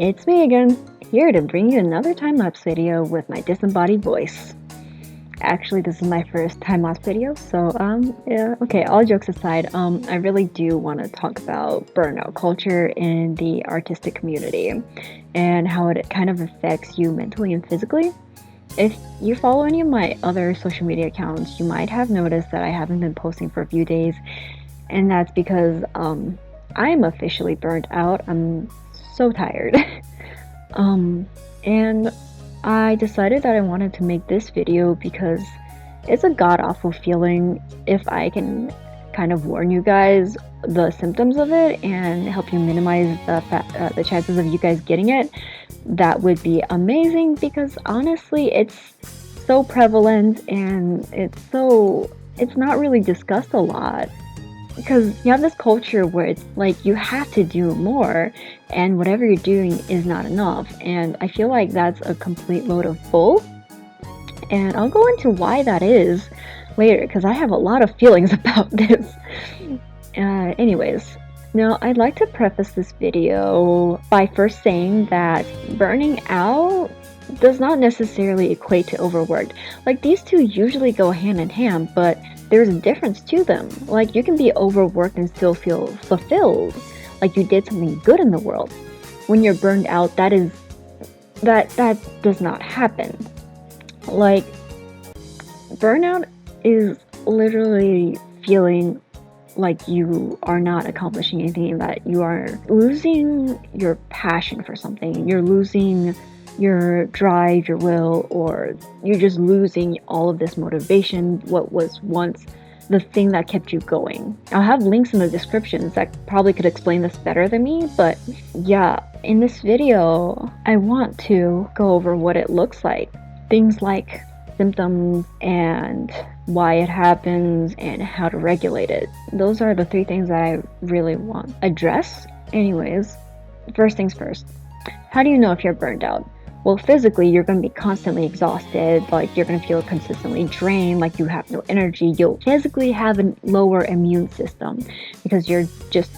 It's me again, here to bring you another time-lapse video with my disembodied voice. Actually, this is my first time-lapse video, so, yeah, okay, all jokes aside, I really do want to talk about burnout culture in the artistic community and how it kind of affects you mentally and physically. If you follow any of my other social media accounts, you might have noticed that I haven't been posting for a few days, and that's because, I am officially burnt out. I'm so tired. And I decided that I wanted to make this video because it's a god-awful feeling. If I can kind of warn you guys the symptoms of it and help you minimize the chances of you guys getting it, that would be amazing, because honestly it's so prevalent and it's not really discussed a lot. Because you have this culture where it's like you have to do more and whatever you're doing is not enough, and I feel like that's a complete load of bull, and I'll go into why that is later because I have a lot of feelings about this. Anyways, now I'd like to preface this video by first saying that burning out does not necessarily equate to overworked. Like, these two usually go hand in hand, but there's a difference to them. Like, you can be overworked and still feel fulfilled, like you did something good in the world. When you're burned out, that does not happen. Like, burnout is literally feeling like you are not accomplishing anything, that you are losing your passion for something, you're losing your drive, your will, or you're just losing all of this motivation, what was once the thing that kept you going. I'll have links in the descriptions that probably could explain this better than me, but yeah, in this video, I want to go over what it looks like. Things like symptoms and why it happens and how to regulate it. Those are the three things that I really want to address. Anyways, first things first. How do you know if you're burned out? Well, physically, you're going to be constantly exhausted, like you're going to feel consistently drained, like you have no energy. You'll physically have a lower immune system because you're just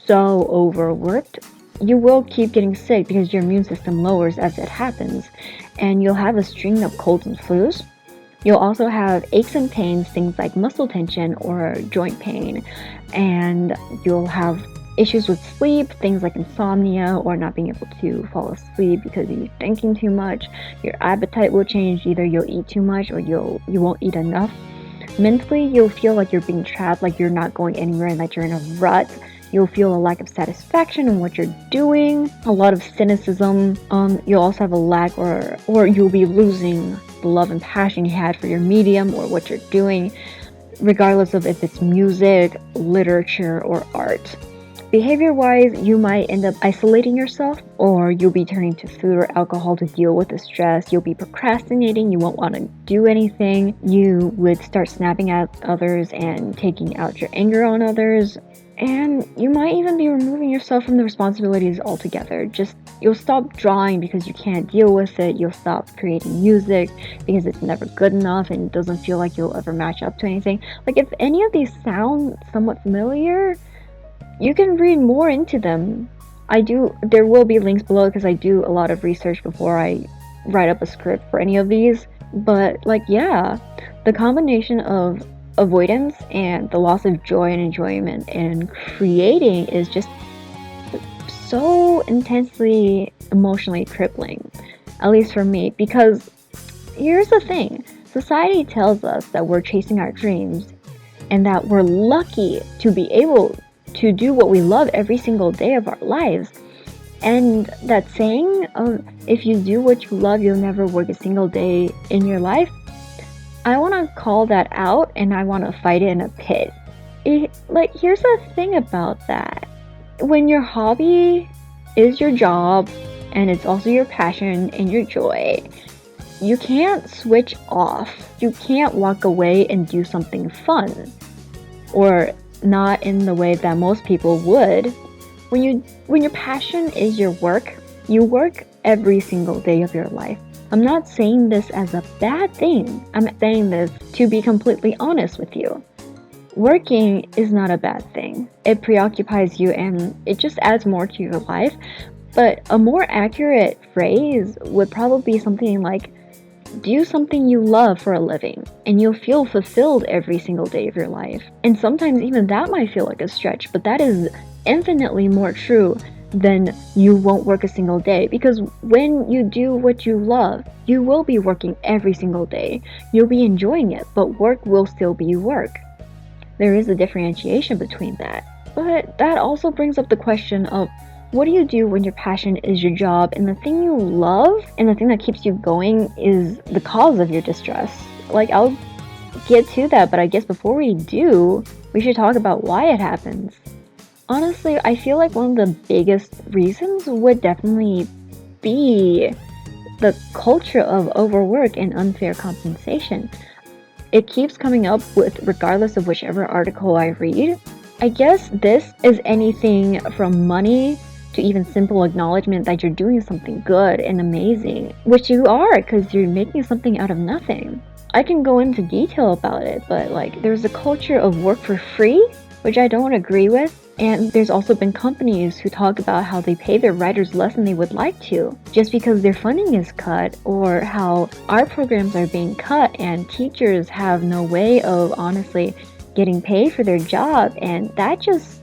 so overworked. You will keep getting sick because your immune system lowers as it happens, and you'll have a string of colds and flus. You'll also have aches and pains, things like muscle tension or joint pain, and you'll have issues with sleep, things like insomnia or not being able to fall asleep because you're thinking too much. Your appetite will change. Either you'll eat too much or you won't eat enough. Mentally, you'll feel like you're being trapped, like you're not going anywhere and that you're in a rut. You'll feel a lack of satisfaction in what you're doing, a lot of cynicism. You'll also have a lack or you'll be losing the love and passion you had for your medium or what you're doing, regardless of if it's music, literature, or art. Behavior-wise, you might end up isolating yourself, or you'll be turning to food or alcohol to deal with the stress. You'll be procrastinating, you won't want to do anything. You would start snapping at others and taking out your anger on others. And you might even be removing yourself from the responsibilities altogether. You'll stop drawing because you can't deal with it. You'll stop creating music because it's never good enough and it doesn't feel like you'll ever match up to anything. Like, if any of these sound somewhat familiar, you can read more into them. There will be links below because I do a lot of research before I write up a script for any of these. But, like, yeah, the combination of avoidance and the loss of joy and enjoyment and creating is just so intensely emotionally crippling, at least for me. Because here's the thing, society tells us that we're chasing our dreams and that we're lucky to be able to do what we love every single day of our lives. And that saying of, if you do what you love, you'll never work a single day in your life, I want to call that out and I want to fight it in a pit. Here's the thing about that. When your hobby is your job and it's also your passion and your joy, you can't switch off. You can't walk away and do something fun, or not in the way that most people would. When your passion is your work, you work every single day of your life. I'm not saying this as a bad thing. I'm saying this to be completely honest with you. Working is not a bad thing. It preoccupies you and it just adds more to your life. But a more accurate phrase would probably be something like, do something you love for a living, and you'll feel fulfilled every single day of your life. And sometimes even that might feel like a stretch, but that is infinitely more true than you won't work a single day. Because when you do what you love, you will be working every single day. You'll be enjoying it, but work will still be work. There is a differentiation between that. But that also brings up the question of, what do you do when your passion is your job and the thing you love and the thing that keeps you going is the cause of your distress? Like, I'll get to that, but I guess before we do, we should talk about why it happens. Honestly, I feel like one of the biggest reasons would definitely be the culture of overwork and unfair compensation. It keeps coming up with regardless of whichever article I read. I guess this is anything from money to even simple acknowledgement that you're doing something good and amazing, which you are because you're making something out of nothing. I can go into detail about it, but like, there's a culture of work for free, which I don't agree with. And there's also been companies who talk about how they pay their writers less than they would like to, just because their funding is cut, or how art programs are being cut and teachers have no way of honestly getting paid for their job, and that just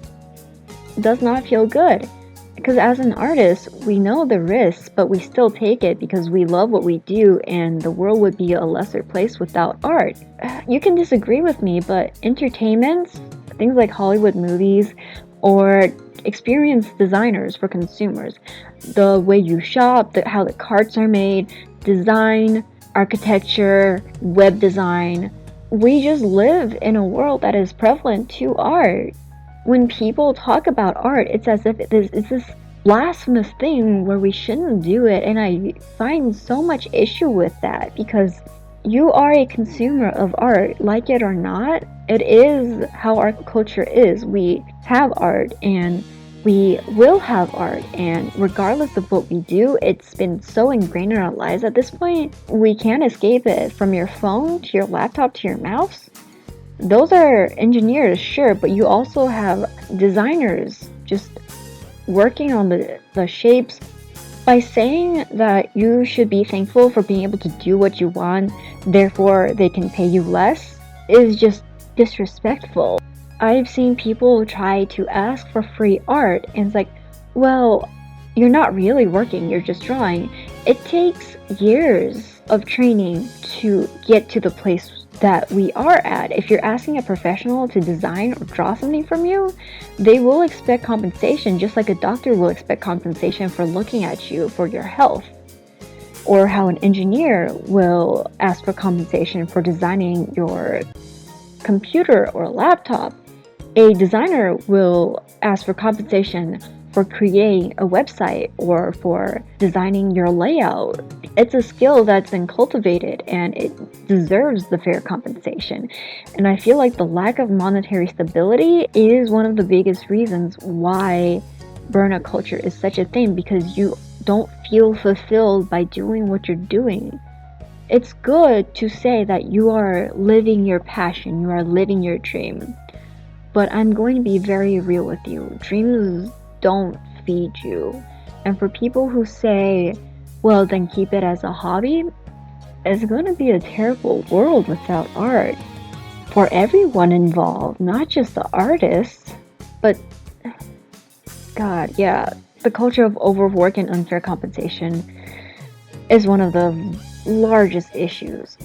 does not feel good. Because as an artist, we know the risks, but we still take it because we love what we do, and the world would be a lesser place without art. You can disagree with me, but entertainment, things like Hollywood movies, or experienced designers for consumers, the way you shop, how the carts are made, design, architecture, web design, we just live in a world that is prevalent to art. When people talk about art, it's as if it's this blasphemous thing where we shouldn't do it, and I find so much issue with that, because you are a consumer of art, like it or not. It is how our culture is. We have art, and we will have art, and regardless of what we do, it's been so ingrained in our lives at this point, we can't escape it. From your phone to your laptop to your mouse, those are engineers, sure, but you also have designers just working on the shapes. By saying that you should be thankful for being able to do what you want, therefore they can pay you less, is just disrespectful. I've seen people try to ask for free art, and it's like, well, you're not really working, you're just drawing. It takes years of training to get to the place that we are at. If you're asking a professional to design or draw something from you, they will expect compensation, just like a doctor will expect compensation for looking at you for your health, or how an engineer will ask for compensation for designing your computer or laptop. A designer will ask for compensation for creating a website or for designing your layout. It's a skill that's been cultivated, and it deserves the fair compensation. And I feel like the lack of monetary stability is one of the biggest reasons why burnout culture is such a thing, because you don't feel fulfilled by doing what you're doing. It's good to say that you are living your passion, you are living your dream. But I'm going to be very real with you. Dreams don't feed you. And for people who say, well, then keep it as a hobby, it's going to be a terrible world without art. For everyone involved, not just the artists. But, God, yeah, the culture of overwork and unfair compensation is one of the largest issues.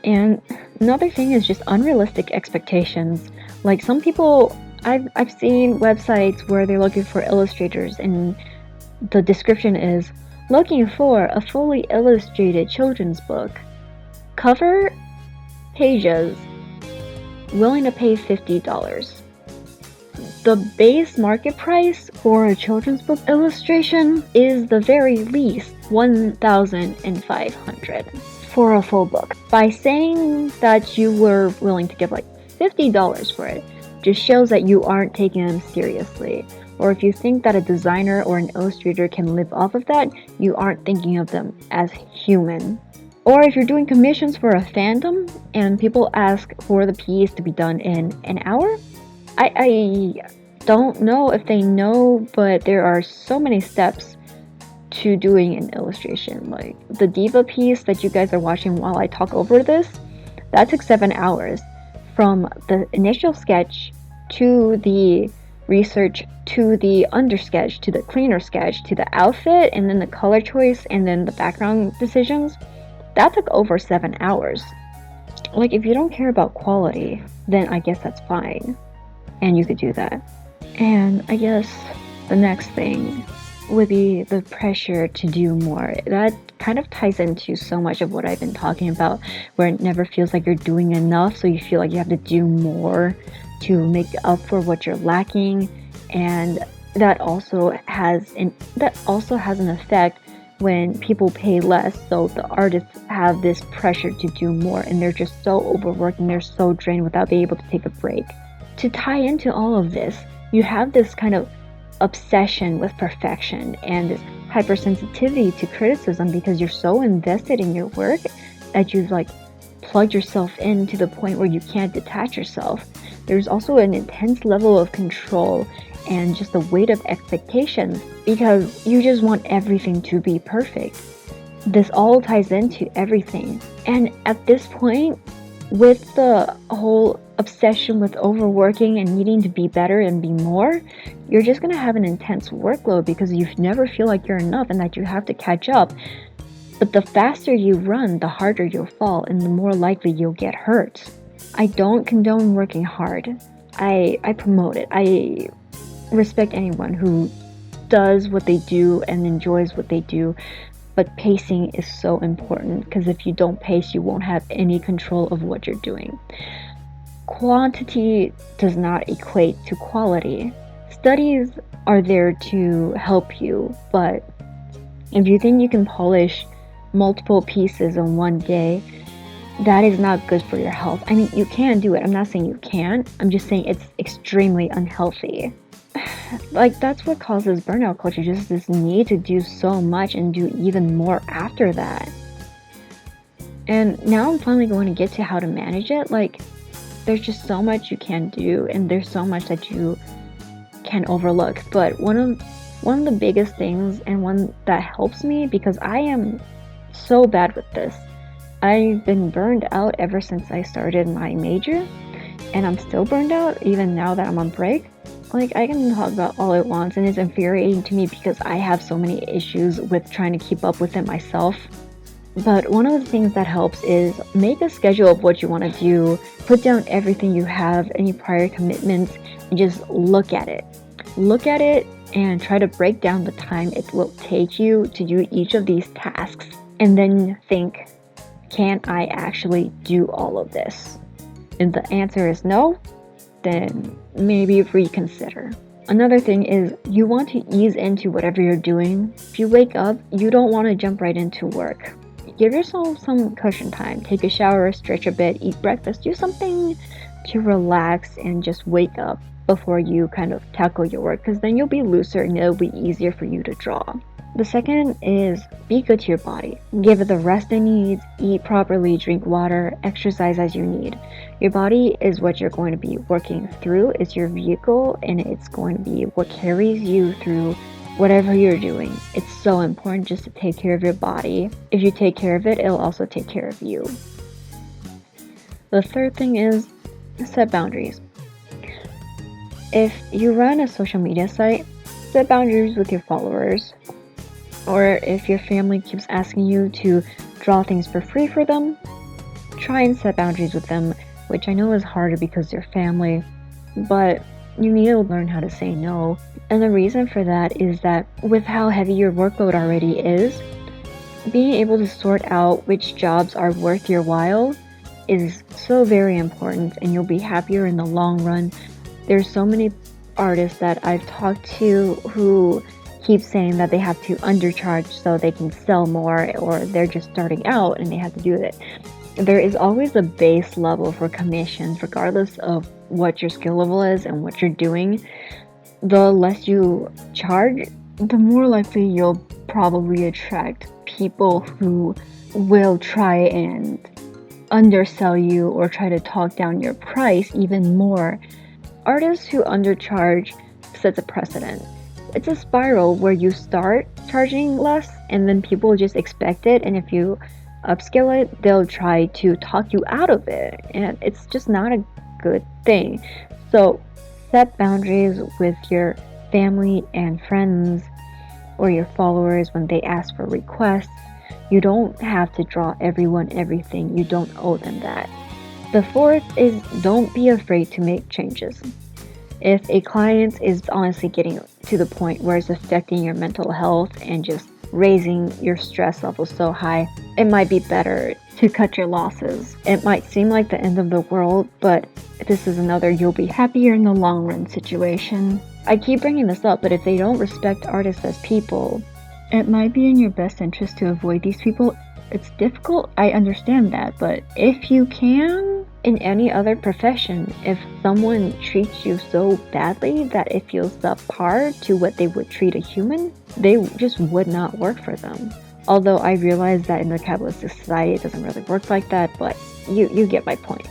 And another thing is just unrealistic expectations. Like, some people, I've seen websites where they're looking for illustrators, and the description is, looking for a fully illustrated children's book. Cover pages, willing to pay $50. The base market price for a children's book illustration is the very least $1,500 for a full book. By saying that you were willing to give like $50 for it, just shows that you aren't taking them seriously. Or if you think that a designer or an illustrator can live off of that, you aren't thinking of them as human. Or if you're doing commissions for a fandom and people ask for the piece to be done in an hour, don't know if they know, but there are so many steps to doing an illustration. Like the diva piece that you guys are watching while I talk over this, that took 7 hours. From the initial sketch to the research to the undersketch to the cleaner sketch to the outfit and then the color choice and then the background decisions, that took over 7 hours. Like, if you don't care about quality, then I guess that's fine, and you could do that. And I guess the next thing would be the pressure to do more. That kind of ties into so much of what I've been talking about, where it never feels like you're doing enough, so you feel like you have to do more to make up for what you're lacking. And that also has an effect when people pay less, so the artists have this pressure to do more, and they're just so overworked and they're so drained without being able to take a break. To tie into all of this, you have this kind of obsession with perfection and this hypersensitivity to criticism because you're so invested in your work that you've like plugged yourself in to the point where you can't detach yourself. There's also an intense level of control and just the weight of expectations because you just want everything to be perfect. This all ties into everything. And at this point, with the whole obsession with overworking and needing to be better and be more, you're just going to have an intense workload because you never feel like you're enough and that you have to catch up. But the faster you run, the harder you'll fall and the more likely you'll get hurt. I don't condone working hard. I promote it. I respect anyone who does what they do and enjoys what they do. But pacing is so important because if you don't pace, you won't have any control of what you're doing. Quantity does not equate to quality. Studies are there to help you, but if you think you can polish multiple pieces in one day, that is not good for your health. I mean, you can do it. I'm not saying you can't. I'm just saying it's extremely unhealthy. Like, that's what causes burnout culture, just this need to do so much and do even more after that. And now I'm finally going to get to how to manage it. Like, there's just so much you can do and there's so much that you can overlook. But one of the biggest things and one that helps me, because I am so bad with this. I've been burned out ever since I started my major, and I'm still burned out even now that I'm on break. Like, I can talk about all at once, and it's infuriating to me because I have so many issues with trying to keep up with it myself. But one of the things that helps is make a schedule of what you want to do, put down everything you have, any prior commitments, and just look at it. Look at it and try to break down the time it will take you to do each of these tasks. And then think, can I actually do all of this? If the answer is no, then maybe reconsider. Another thing is you want to ease into whatever you're doing. If you wake up, you don't want to jump right into work. Give yourself some cushion time. Take a shower, stretch a bit, eat breakfast, do something to relax and just wake up before you kind of tackle your work, because then you'll be looser and it'll be easier for you to draw. The second is be good to your body. Give it the rest it needs, eat properly, drink water, exercise as you need. Your body is what you're going to be working through. It's your vehicle and it's going to be what carries you through whatever you're doing. It's so important just to take care of your body. If you take care of it, it'll also take care of you. The third thing is set boundaries. If you run a social media site, set boundaries with your followers. Or if your family keeps asking you to draw things for free for them, try and set boundaries with them, which I know is harder because they're family, but you need to learn how to say no. And the reason for that is that with how heavy your workload already is, being able to sort out which jobs are worth your while is so very important, and you'll be happier in the long run. There's so many artists that I've talked to who keep saying that they have to undercharge so they can sell more, or they're just starting out and they have to do it. There is always a base level for commissions, regardless of what your skill level is and what you're doing. The less you charge, the more likely you'll probably attract people who will try and undersell you or try to talk down your price even more. Artists who undercharge sets a precedent. It's a spiral where you start charging less and then people just expect it, and if you upscale it, they'll try to talk you out of it, and it's just not a good thing. So set boundaries with your family and friends or your followers when they ask for requests. You don't have to draw everyone everything. You don't owe them that. The fourth is don't be afraid to make changes. If a client is honestly getting to the point where it's affecting your mental health and just raising your stress level so high, it might be better to cut your losses. It might seem like the end of the world, but this is another you'll be happier in the long run situation. I keep bringing this up, but if they don't respect artists as people, it might be in your best interest to avoid these people. It's difficult, I understand that, but if you can, in any other profession, if someone treats you so badly that it feels subpar to what they would treat a human, they just would not work for them. Although I realize that in the capitalistic society it doesn't really work like that, but you get my point.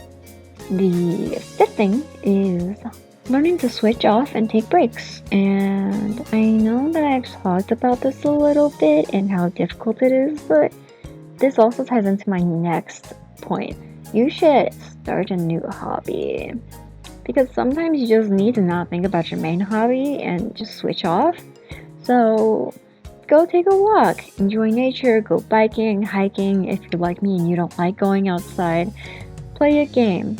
The fifth thing is learning to switch off and take breaks. And I know that I've talked about this a little bit and how difficult it is, but this also ties into my next point. You should start a new hobby, because sometimes you just need to not think about your main hobby and just switch off. So go take a walk, enjoy nature, go biking, hiking. If you're like me and you don't like going outside, play a game.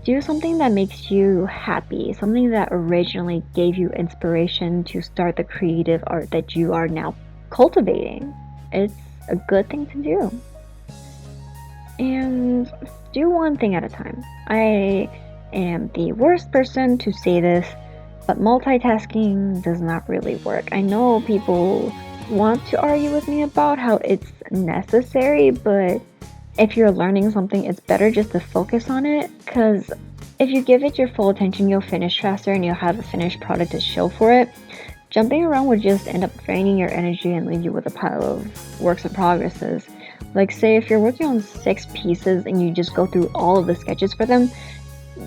Do something that makes you happy, something that originally gave you inspiration to start the creative art that you are now cultivating. It's a good thing to do. And do one thing at a time. I am the worst person to say this, but multitasking does not really work. I know people want to argue with me about how it's necessary, but if you're learning something, it's better just to focus on it, because if you give it your full attention, you'll finish faster and you'll have a finished product to show for it. Jumping around would just end up draining your energy and leave you with a pile of works in progresses. Like, say if you're working on 6 pieces and you just go through all of the sketches for them,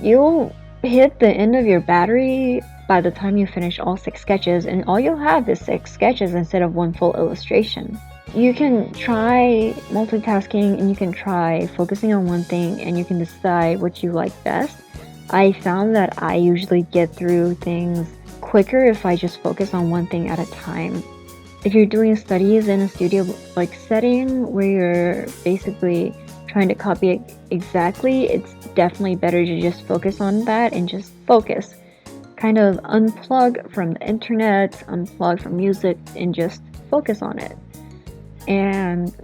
you'll hit the end of your battery by the time you finish all 6 sketches, and all you'll have is 6 sketches instead of one full illustration. You can try multitasking and you can try focusing on one thing and you can decide what you like best. I found that I usually get through things quicker if I just focus on one thing at a time. If you're doing studies in a studio like setting where you're basically trying to copy it exactly, it's definitely better to just focus on that and just focus. Kind of unplug from the internet, unplug from music, and just focus on it. And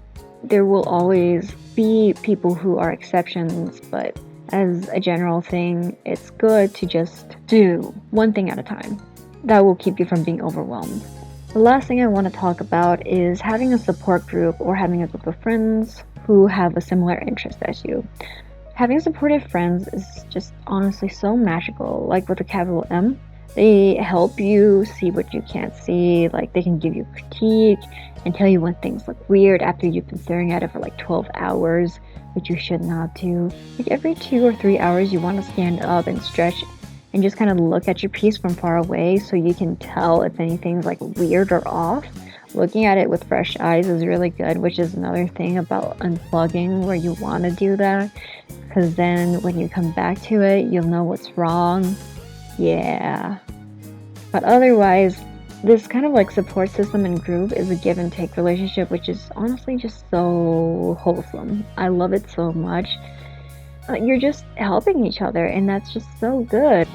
there will always be people who are exceptions, but as a general thing, it's good to just do one thing at a time. That will keep you from being overwhelmed. The last thing I want to talk about is having a support group or having a group of friends who have a similar interest as you. Having supportive friends is just honestly so magical, like with a capital M. They help you see what you can't see, like they can give you critique and tell you when things look weird after you've been staring at it for like 12 hours, which you should not do. Like every 2 or 3 hours you want to stand up and stretch and just kind of look at your piece from far away so you can tell if anything's like weird or off. Looking at it with fresh eyes is really good, which is another thing about unplugging where you want to do that, because then when you come back to it, you'll know what's wrong. Yeah. But otherwise, this kind of like support system and group is a give and take relationship, which is honestly just so wholesome. I love it so much. You're just helping each other, and that's just so good.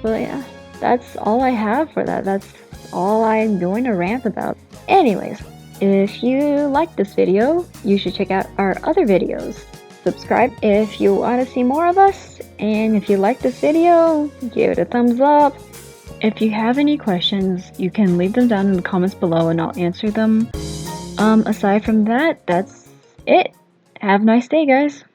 But yeah, that's all I have for that. That's all I'm going to rant about. Anyways, if you like this video, you should check out our other videos. Subscribe if you want to see more of us, and if you like this video, give it a thumbs up. If you have any questions, you can leave them down in the comments below and I'll answer them. Aside from that, that's it. Have a nice day, guys.